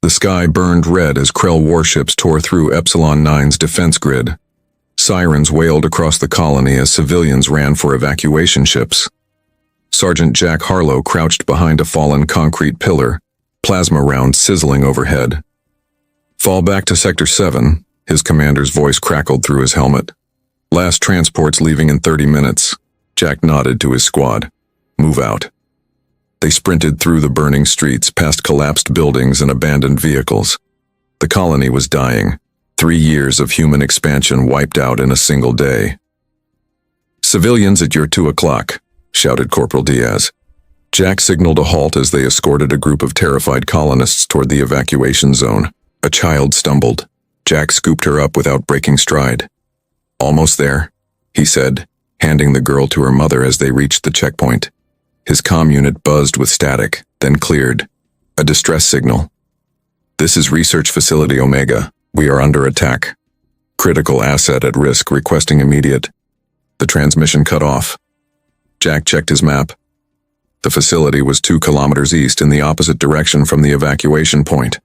The sky burned red as Krell warships tore through Epsilon 9's defense grid. Sirens wailed across the colony as civilians ran for evacuation ships. Sergeant Jack Harlow crouched behind a fallen concrete pillar, plasma rounds sizzling overhead. "Fall back to Sector 7, his commander's voice crackled through his helmet. "Last transport's leaving in 30 minutes. Jack nodded to his squad. "Move out." They sprinted through the burning streets, past collapsed buildings and abandoned vehicles. The colony was dying. 3 years of human expansion wiped out in a single day. "Civilians at your 2 o'clock, shouted Corporal Diaz. Jack signaled a halt as they escorted a group of terrified colonists toward the evacuation zone. A child stumbled. Jack scooped her up without breaking stride. "Almost there," he said, handing the girl to her mother as they reached the checkpoint. His comm unit buzzed with static, then cleared. A distress signal. "This is Research Facility Omega. We are under attack. Critical asset at risk requesting immediate." The transmission cut off. Jack checked his map. The facility was 2 kilometers east in the opposite direction from the evacuation point.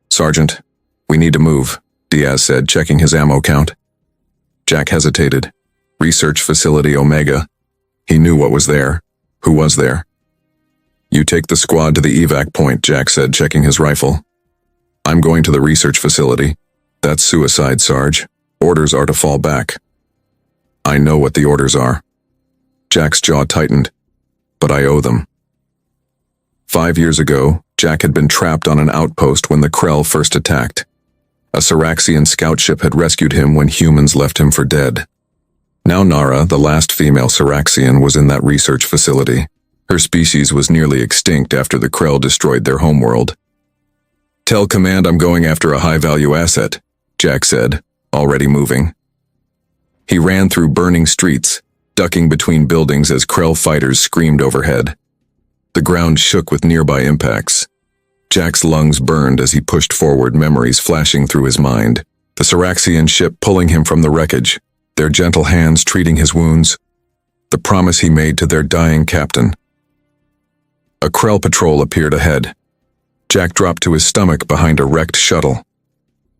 "Sergeant, we need to move," Diaz said, checking his ammo count. Jack hesitated. Research Facility Omega. He knew what was there. Who was there? "You take the squad to the evac point," Jack said, checking his rifle. "I'm going to the research facility. That's suicide, Sarge. Orders are to fall back." "I know what the orders are." Jack's jaw tightened. "But I owe them." 5 years ago, Jack had been trapped on an outpost when the Krell first attacked. A Saraxian scout ship had rescued him when humans left him for dead. Now Nara, the last female Saraxian, was in that research facility. Her species was nearly extinct after the Krell destroyed their homeworld. "Tell Command I'm going after a high-value asset," Jack said, already moving. He ran through burning streets, ducking between buildings as Krell fighters screamed overhead. The ground shook with nearby impacts. Jack's lungs burned as he pushed forward, memories flashing through his mind. The Saraxian ship pulling him from the wreckage, their gentle hands treating his wounds, the promise he made to their dying captain. A Krell patrol appeared ahead. Jack dropped to his stomach behind a wrecked shuttle.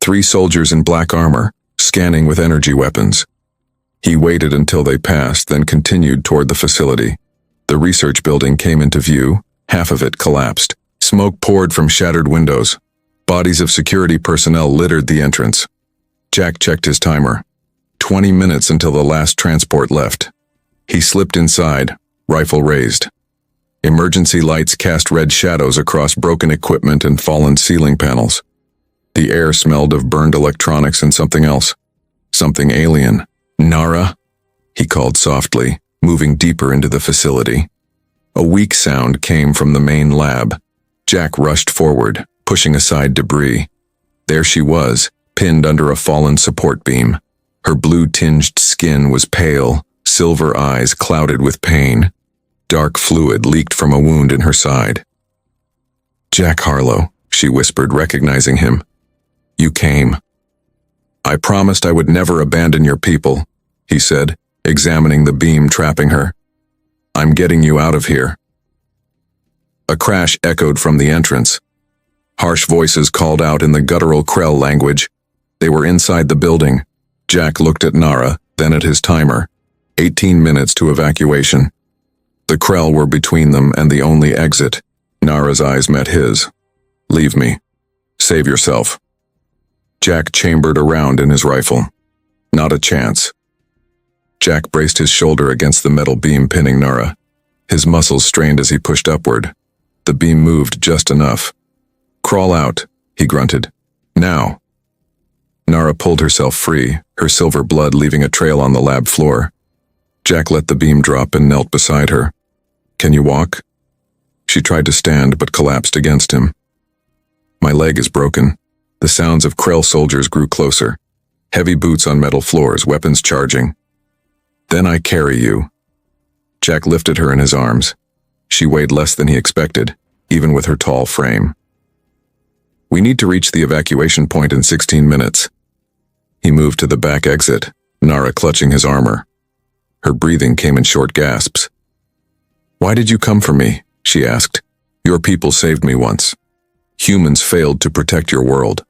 3 soldiers in black armor, scanning with energy weapons. He waited until they passed, then continued toward the facility. The research building came into view, half of it collapsed. Smoke poured from shattered windows. Bodies of security personnel littered the entrance. Jack checked his timer. 20 minutes until the last transport left. He slipped inside, rifle raised. Emergency lights cast red shadows across broken equipment and fallen ceiling panels. The air smelled of burned electronics and something else. Something alien. "Nara?" he called softly, moving deeper into the facility. A weak sound came from the main lab. Jack rushed forward, pushing aside debris. There she was, pinned under a fallen support beam. Her blue-tinged skin was pale, silver eyes clouded with pain. Dark fluid leaked from a wound in her side. "Jack Harlow," she whispered, recognizing him. "You came." "I promised I would never abandon your people," he said, examining the beam trapping her. "I'm getting you out of here." A crash echoed from the entrance. Harsh voices called out in the guttural Krell language. They were inside the building. Jack looked at Nara, then at his timer. 18 minutes to evacuation. The Krell were between them and the only exit. Nara's eyes met his. "Leave me. Save yourself." Jack chambered around in his rifle. Not a chance. Jack braced his shoulder against the metal beam pinning Nara. His muscles strained as he pushed upward. The beam moved just enough. "Crawl out," he grunted. "Now." Nara pulled herself free, her silver blood leaving a trail on the lab floor. Jack let the beam drop and knelt beside her. "Can you walk?" She tried to stand but collapsed against him. "My leg is broken." The sounds of Krell soldiers grew closer. Heavy boots on metal floors, weapons charging. "Then I carry you." Jack lifted her in his arms. She weighed less than he expected, even with her tall frame. "We need to reach the evacuation point in 16 minutes. He moved to the back exit, Nara clutching his armor. Her breathing came in short gasps. "Why did you come for me?" she asked. "Your people saved me once." Humans failed to protect your world.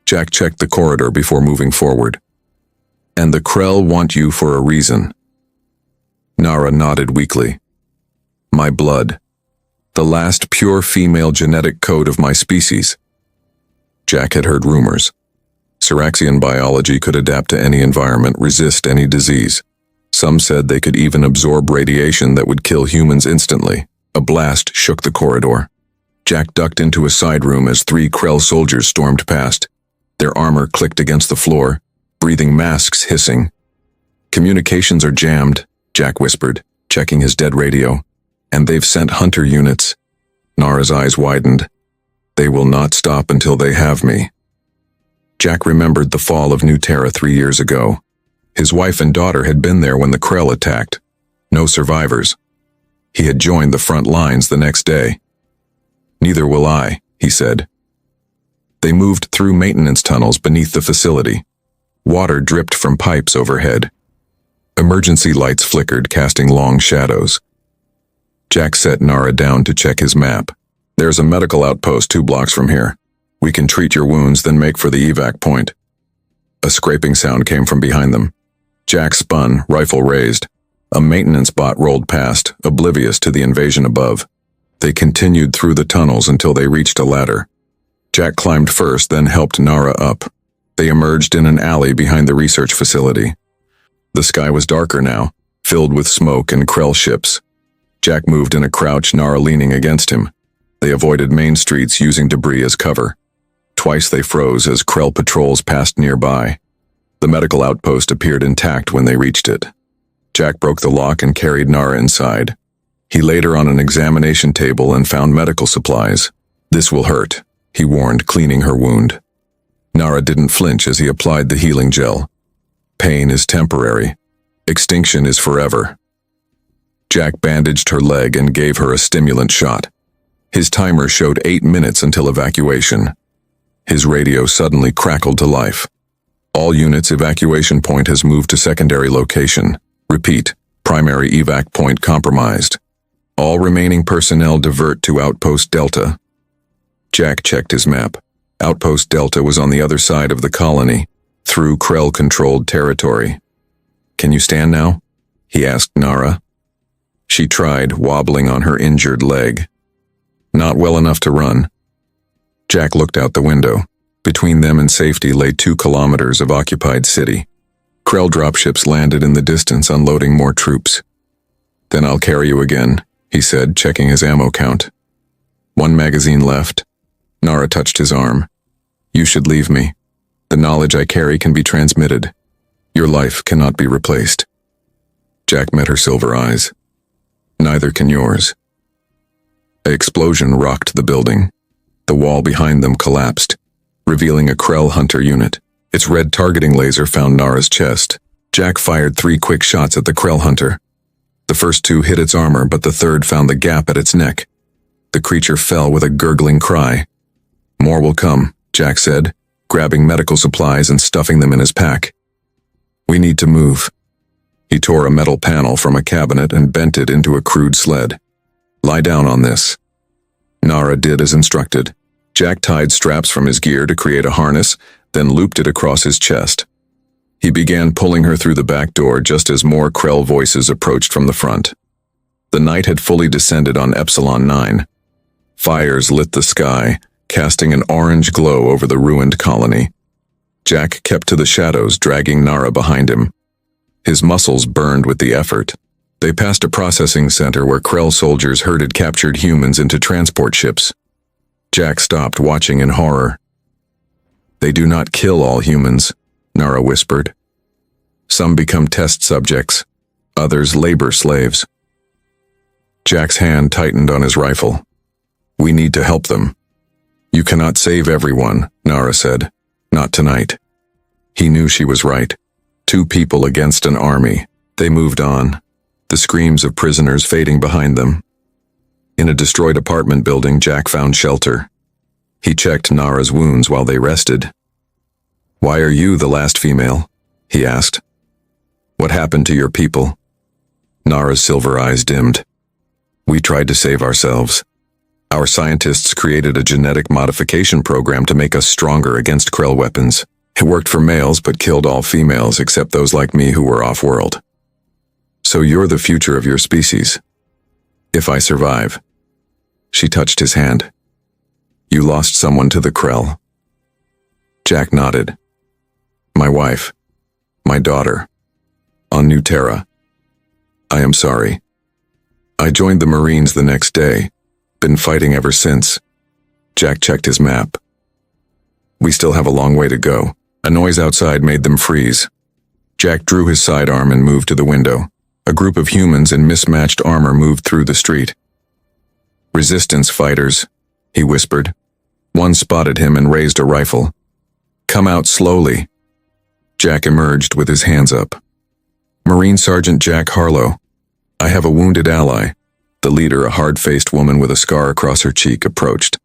Jack checked the corridor before moving forward. And the Krell want you for a reason. Nara nodded weakly. My blood. The last pure female genetic code of my species. Jack had heard rumors. Seraxian biology could adapt to any environment, resist any disease. Some said they could even absorb radiation that would kill humans instantly. A blast shook the corridor. Jack ducked into a side room as 3 Krell soldiers stormed past. Their armor clicked against the floor, breathing masks hissing. Communications are jammed, Jack whispered, checking his dead radio. And they've sent hunter units. Nara's eyes widened. They will not stop until they have me. Jack remembered the fall of New Terra 3 years ago. His wife and daughter had been there when the Krell attacked. No survivors. He had joined the front lines the next day. Neither will I, he said. They moved through maintenance tunnels beneath the facility. Water dripped from pipes overhead. Emergency lights flickered, casting long shadows. Jack set Nara down to check his map. There's a medical outpost 2 blocks from here. We can treat your wounds, then make for the evac point. A scraping sound came from behind them. Jack spun, rifle raised. A maintenance bot rolled past, oblivious to the invasion above. They continued through the tunnels until they reached a ladder. Jack climbed first, then helped Nara up. They emerged in an alley behind the research facility. The sky was darker now, filled with smoke and Krell ships. Jack moved in a crouch, Nara leaning against him. They avoided main streets using debris as cover. Twice they froze as Krell patrols passed nearby. The medical outpost appeared intact when they reached it. Jack broke the lock and carried Nara inside. He laid her on an examination table and found medical supplies. This will hurt, he warned, cleaning her wound. Nara didn't flinch as he applied the healing gel. Pain is temporary. Extinction is forever. Jack bandaged her leg and gave her a stimulant shot. His timer showed 8 minutes until evacuation. His radio suddenly crackled to life. All units, evacuation point has moved to secondary location. Repeat, primary evac point compromised. All remaining personnel divert to Outpost Delta. Jack checked his map. Outpost Delta was on the other side of the colony, through Krell-controlled territory. Can you stand now? He asked Nara. She tried, wobbling on her injured leg. Not well enough to run. Jack looked out the window. Between them and safety lay 2 kilometers of occupied city. Krell dropships landed in the distance, unloading more troops. Then I'll carry you again, he said, checking his ammo count. 1 magazine left. Nara touched his arm. You should leave me. The knowledge I carry can be transmitted. Your life cannot be replaced. Jack met her silver eyes. Neither can yours. An explosion rocked the building. The wall behind them collapsed, revealing a Krell hunter unit. Its red targeting laser found Nara's chest. Jack fired 3 quick shots at the Krell hunter. The first 2 hit its armor, but the third found the gap at its neck. The creature fell with a gurgling cry. More will come, Jack said, grabbing medical supplies and stuffing them in his pack. We need to move. He tore a metal panel from a cabinet and bent it into a crude sled. Lie down on this. Nara did as instructed. Jack tied straps from his gear to create a harness, then looped it across his chest. He began pulling her through the back door just as more Krell voices approached from the front. The night had fully descended on Epsilon 9. Fires lit the sky, casting an orange glow over the ruined colony. Jack kept to the shadows, dragging Nara behind him. His muscles burned with the effort. They passed a processing center where Krell soldiers herded captured humans into transport ships. Jack stopped, watching in horror. They do not kill all humans, Nara whispered. Some become test subjects, others labor slaves. Jack's hand tightened on his rifle. We need to help them. You cannot save everyone, Nara said. Not tonight. He knew she was right. 2 people against an army. They moved on, the screams of prisoners fading behind them. In a destroyed apartment building, Jack found shelter. He checked Nara's wounds while they rested. Why are you the last female? He asked. What happened to your people? Nara's silver eyes dimmed. We tried to save ourselves. Our scientists created a genetic modification program to make us stronger against Krell weapons. It worked for males but killed all females except those like me who were off-world. So you're the future of your species. If I survive. She touched his hand. You lost someone to the Krell. Jack nodded. My wife. My daughter. On New Terra. I am sorry. I joined the Marines the next day. Been fighting ever since. Jack checked his map. We still have a long way to go. A noise outside made them freeze. Jack drew his sidearm and moved to the window. A group of humans in mismatched armor moved through the street. Resistance fighters, he whispered. One spotted him and raised a rifle. Come out slowly. Jack emerged with his hands up. Marine Sergeant Jack Harlow. I have a wounded ally. The leader, a hard-faced woman with a scar across her cheek, approached.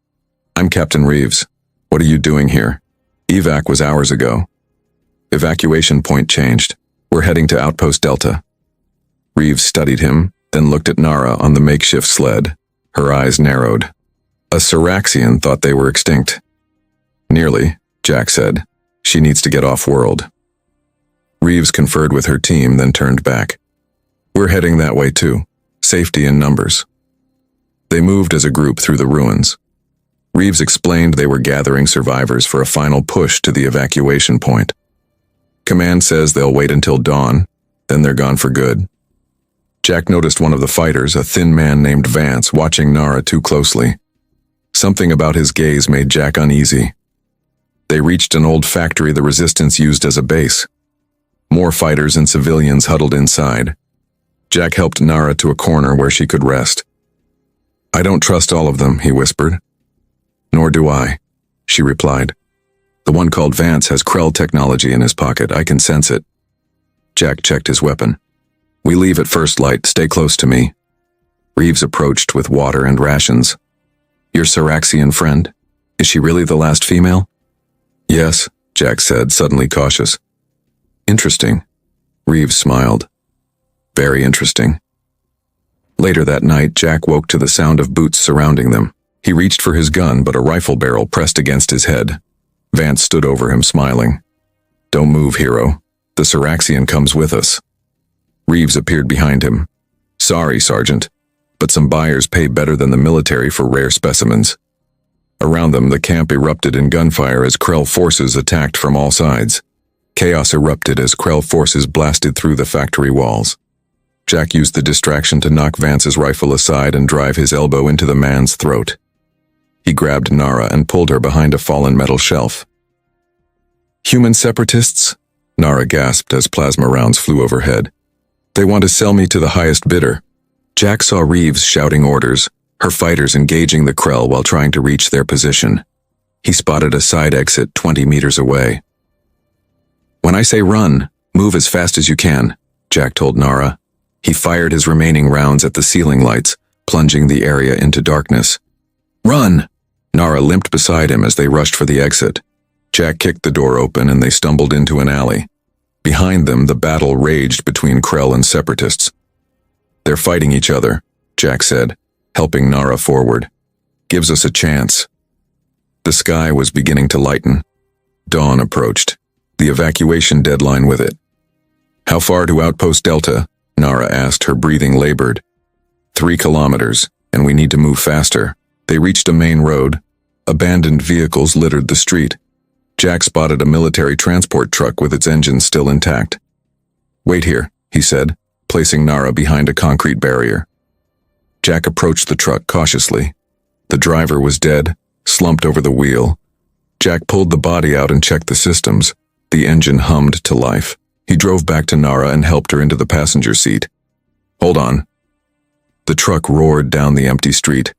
I'm Captain Reeves. What are you doing here? Evac was hours ago. Evacuation point changed. We're heading to Outpost Delta. Reeves studied him, then looked at Nara on the makeshift sled. Her eyes narrowed. A Siraxian thought they were extinct. Nearly, Jack said. She needs to get off-world. Reeves conferred with her team, then turned back. We're heading that way too. Safety in numbers. They moved as a group through the ruins. Reeves explained they were gathering survivors for a final push to the evacuation point. Command says they'll wait until dawn, then they're gone for good. Jack noticed one of the fighters, a thin man named Vance, watching Nara too closely. Something about his gaze made Jack uneasy. They reached an old factory the Resistance used as a base. More fighters and civilians huddled inside. Jack helped Nara to a corner where she could rest. I don't trust all of them, he whispered. Nor do I, she replied. The one called Vance has Krell technology in his pocket. I can sense it. Jack checked his weapon. We leave at first light. Stay close to me. Reeves approached with water and rations. Your Siraxian friend? Is she really the last female? Yes, Jack said, suddenly cautious. Interesting. Reeves smiled. Very interesting. Later that night, Jack woke to the sound of boots surrounding them. He reached for his gun, but a rifle barrel pressed against his head. Vance stood over him, smiling. Don't move, hero. The Siraxian comes with us. Reeves appeared behind him. Sorry, Sergeant, but some buyers pay better than the military for rare specimens. Around them, the camp erupted in gunfire as Krell forces attacked from all sides. Chaos erupted as Krell forces blasted through the factory walls. Jack used the distraction to knock Vance's rifle aside and drive his elbow into the man's throat. He grabbed Nara and pulled her behind a fallen metal shelf. Human separatists? Nara gasped as plasma rounds flew overhead. They want to sell me to the highest bidder. Jack saw Reeves shouting orders, her fighters engaging the Krell while trying to reach their position. He spotted a side exit 20 meters away. When I say run, move as fast as you can, Jack told Nara. He fired his remaining rounds at the ceiling lights, plunging the area into darkness. Run! Nara limped beside him as they rushed for the exit. Jack kicked the door open and they stumbled into an alley. Behind them, the battle raged between Krell and separatists. They're fighting each other, Jack said, helping Nara forward. Gives us a chance. The sky was beginning to lighten. Dawn approached, the evacuation deadline with it. How far to Outpost Delta? Nara asked, her breathing labored. 3 kilometers, and we need to move faster. They reached a main road. Abandoned vehicles littered the street. Jack spotted a military transport truck with its engines still intact. Wait here, he said, placing Nara behind a concrete barrier. Jack approached the truck cautiously. The driver was dead, slumped over the wheel. Jack pulled the body out and checked the systems. The engine hummed to life. He drove back to Nara and helped her into the passenger seat. Hold on. The truck roared down the empty street.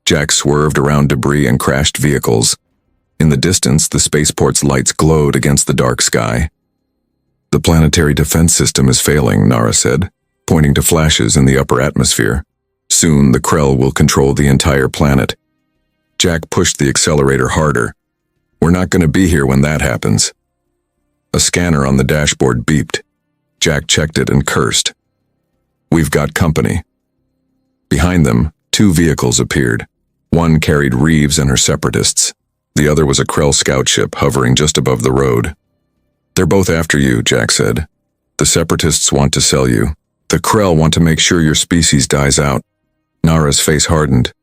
Jack swerved around debris and crashed vehicles. In the distance, the spaceport's lights glowed against the dark sky. The planetary defense system is failing, Nara said, pointing to flashes in the upper atmosphere. Soon, the Krell will control the entire planet. Jack pushed the accelerator harder. We're not going to be here when that happens. A scanner on the dashboard beeped. Jack checked it and cursed. We've got company. Behind them, 2 vehicles appeared. One carried Reeves and her separatists. The other was a Krell scout ship hovering just above the road. "They're both after you," Jack said. "The separatists want to sell you. The Krell want to make sure your species dies out." Nara's face hardened.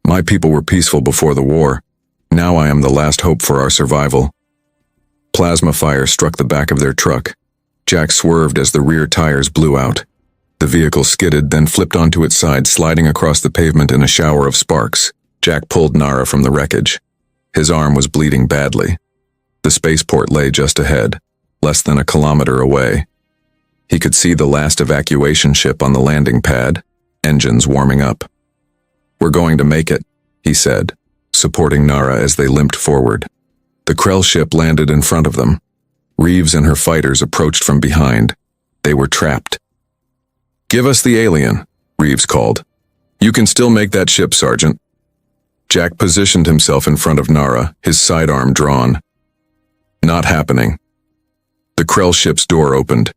"My people were peaceful before the war. Now I am the last hope for our survival." Plasma fire struck the back of their truck. Jack swerved as the rear tires blew out. The vehicle skidded, then flipped onto its side, sliding across the pavement in a shower of sparks. Jack pulled Nara from the wreckage. His arm was bleeding badly. The spaceport lay just ahead, less than a kilometer away. He could see the last evacuation ship on the landing pad, engines warming up. "We're going to make it," he said, supporting Nara as they limped forward. The Krell ship landed in front of them. Reeves and her fighters approached from behind. They were trapped. "Give us the alien," Reeves called. "You can still make that ship, Sergeant." Jack positioned himself in front of Nara, his sidearm drawn. Not happening. The Krell ship's door opened.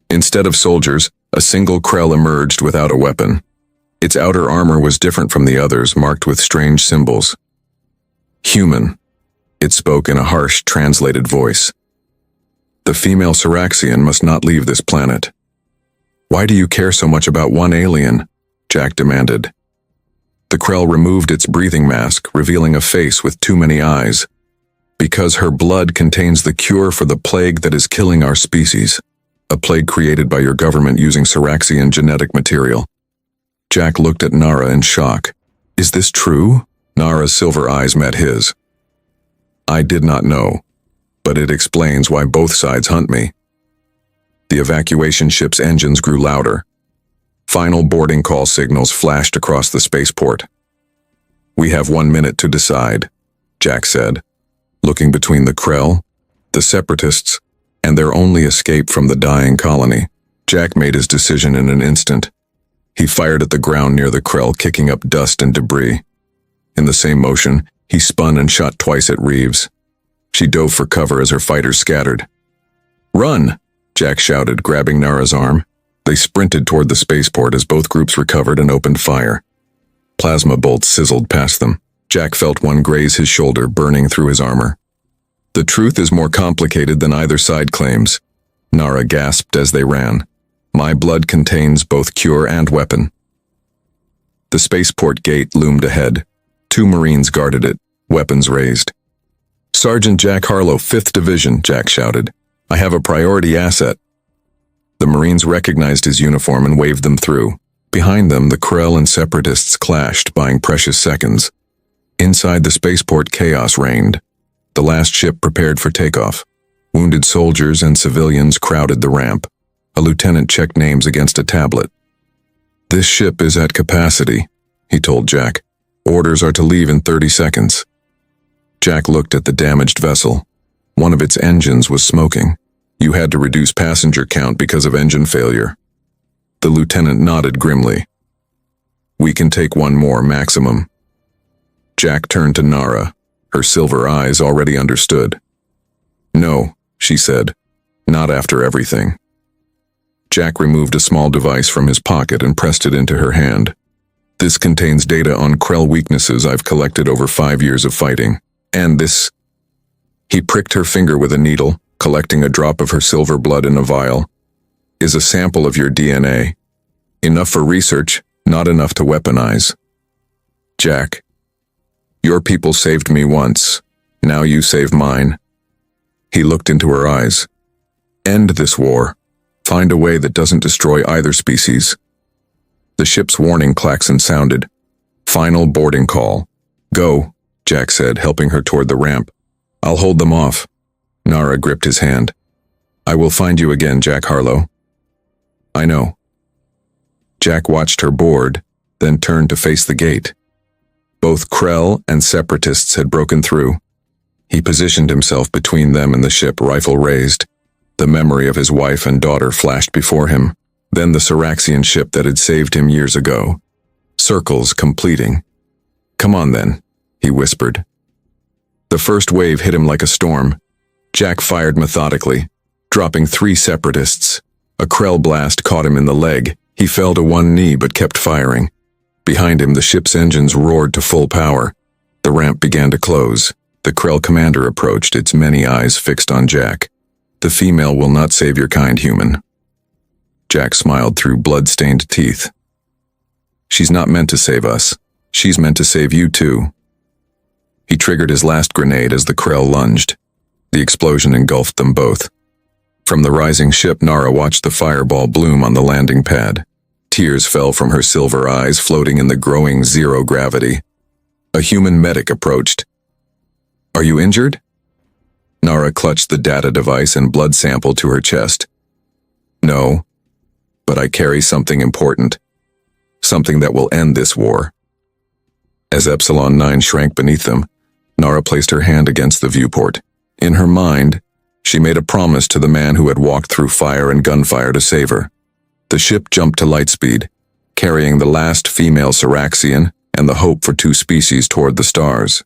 Instead of soldiers, a single Krell emerged without a weapon. Its outer armor was different from the others, marked with strange symbols. "Human," it spoke in a harsh, translated voice. "The female Saraxian must not leave this planet." "Why do you care so much about one alien?" Jack demanded. The Krell removed its breathing mask, revealing a face with too many eyes. "Because her blood contains the cure for the plague that is killing our species. A plague created by your government using Saraxian genetic material." Jack looked at Nara in shock. "Is this true?" Nara's silver eyes met his. "I did not know, but it explains why both sides hunt me." The evacuation ship's engines grew louder. Final boarding call signals flashed across the spaceport. "We have 1 minute to decide," Jack said, looking between the Krell, the separatists, and their only escape from the dying colony. Jack made his decision in an instant. He fired at the ground near the Krell, kicking up dust and debris. In the same motion, he spun and shot twice at Reeves. She dove for cover as her fighters scattered. "Run!" Jack shouted, grabbing Nara's arm. They sprinted toward the spaceport as both groups recovered and opened fire. Plasma bolts sizzled past them. Jack felt one graze his shoulder, burning through his armor. "The truth is more complicated than either side claims," Nara gasped as they ran. "My blood contains both cure and weapon." The spaceport gate loomed ahead. 2 Marines guarded it, weapons raised. "Sergeant Jack Harlow, 5th Division," Jack shouted. "I have a priority asset." The Marines recognized his uniform and waved them through. Behind them, the Krell and separatists clashed, buying precious seconds. Inside the spaceport, chaos reigned. The last ship prepared for takeoff. Wounded soldiers and civilians crowded the ramp. A lieutenant checked names against a tablet. "This ship is at capacity," he told Jack. "Orders are to leave in 30 seconds. Jack looked at the damaged vessel. One of its engines was smoking. "You had to reduce passenger count because of engine failure." The lieutenant nodded grimly. "We can take 1 more maximum." Jack turned to Nara. Her silver eyes already understood. "No," she said. "Not after everything." Jack removed a small device from his pocket and pressed it into her hand. "This contains data on Krell weaknesses I've collected over 5 years of fighting. And this..." He pricked her finger with a needle, collecting a drop of her silver blood in a vial. "Is a sample of your DNA. Enough for research, not enough to weaponize." "Jack, your people saved me once. Now you save mine." He looked into her eyes. "End this war. Find a way that doesn't destroy either species." The ship's warning klaxon sounded. "Final boarding call." "Go," Jack said, helping her toward the ramp. "I'll hold them off." Nara gripped his hand. "I will find you again, Jack Harlow." "I know." Jack watched her board, then turned to face the gate. Both Krell and separatists had broken through. He positioned himself between them and the ship, rifle raised. The memory of his wife and daughter flashed before him, then the Saraxian ship that had saved him years ago. Circles completing. "Come on then," he whispered. The first wave hit him like a storm. Jack fired methodically, dropping 3 separatists. A Krell blast caught him in the leg. He fell to one knee but kept firing. Behind him, the ship's engines roared to full power. The ramp began to close. The Krell commander approached, its many eyes fixed on Jack. "The female will not save your kind, human." Jack smiled through blood-stained teeth. "She's not meant to save us. She's meant to save you too." He triggered his last grenade as the Krell lunged. The explosion engulfed them both. From the rising ship, Nara watched the fireball bloom on the landing pad. Tears fell from her silver eyes, floating in the growing zero gravity. A human medic approached. "Are you injured?" Nara clutched the data device and blood sample to her chest. "No, but I carry something important. Something that will end this war." As Epsilon 9 shrank beneath them, Nara placed her hand against the viewport. In her mind, she made a promise to the man who had walked through fire and gunfire to save her. The ship jumped to lightspeed, carrying the last female Saraxian and the hope for two species toward the stars.